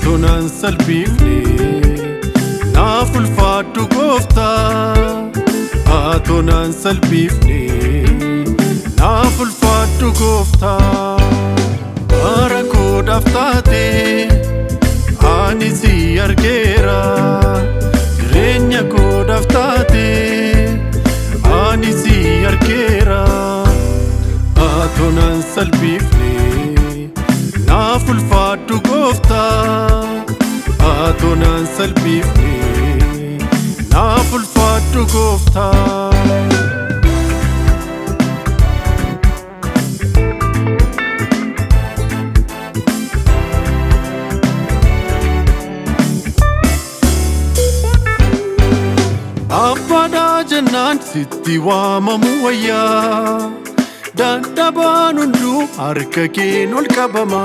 Atonan salphifne naaf ulfaadhu gooftaa. Atonan salphifne naaf ulfaadhu gooftaa. Bara koodhaaf taate ani si argeera. Jireenya koodhaaf taate ani si argeera. Atonan salphifne naaf ulfaadhu gooftaa. Atonan salphifne naaf ulfaadhu gooftaa. Abbaadhaa jennaan sitti waamamu wayyaa. Dadhabaan hunduu harka keen ol qabama.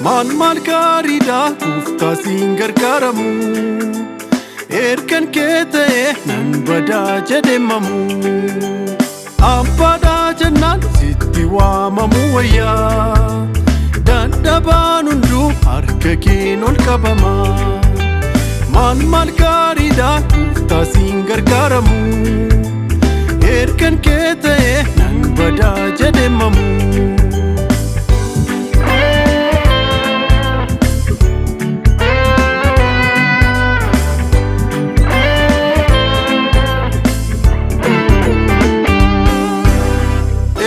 Maal gaariidha gooftaa siin gargaaramu. Ergan kee ta'e nan badaa jedhemamu. Abbaadhaa jennaan sitti waamamu wayyaa. Dadhabaan hunduu harka keen ol qabama. Maal gaariidha gooftaa siin gargaaramu. Ergan kee ta'e nan badaa jedhemamu.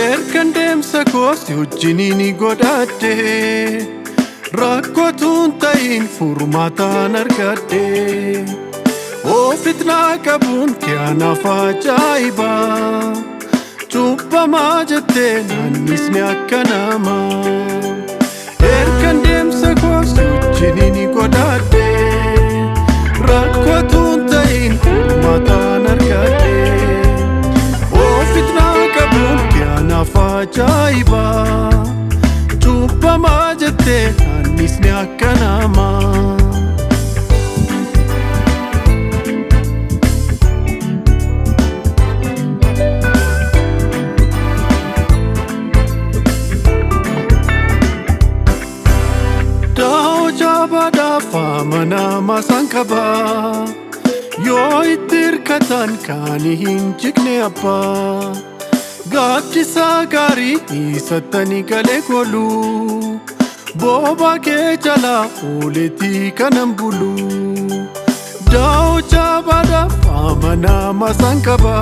Ergan deemsa kooti wajjiniin godhadhe. Rakkootuun ta'in furmaataan argadhe. Ofitnaa qabuun kee anaaf ajaa'iba. Cubbamaa jettee naannisni akka namaa. Ergan deemsa kooti wajjiniin godhadhe. Rakkootuun ta'in furmaataan argadhe. Ofitnaa qabuun kee anaaf ajaa'iba. Cubbamaa jettee naannisni akka namaa. Jabaadhaaf amanama isaan qaba. Yoo itti hirkatan kan hin jigne abbaa. Gaaddisa gaarii isattanii galee koolu. Boobaa kee jalaa ooletii kanan bulu. Jabaadhaaf amanama isaan qaba.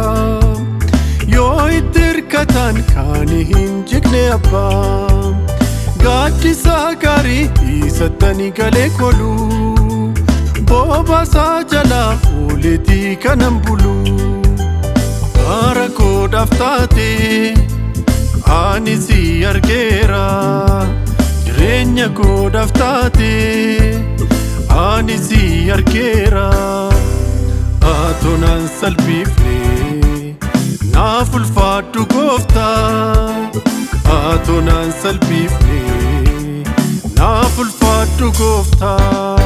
Yoo itti hirkatan kan hin jigne abbaa. Gaaddisa gaarii isattanii galee koolu. Boobaasaa jalaa ooletii kanan bulu. Bara koodhaaf taate ani si argeera. Jireenya koodhaaf taate ani si argeera. Atonan salphifne naaf ulfaadhu gooftaa. Atonan salphifne naaf ulfaadhu gooftaa.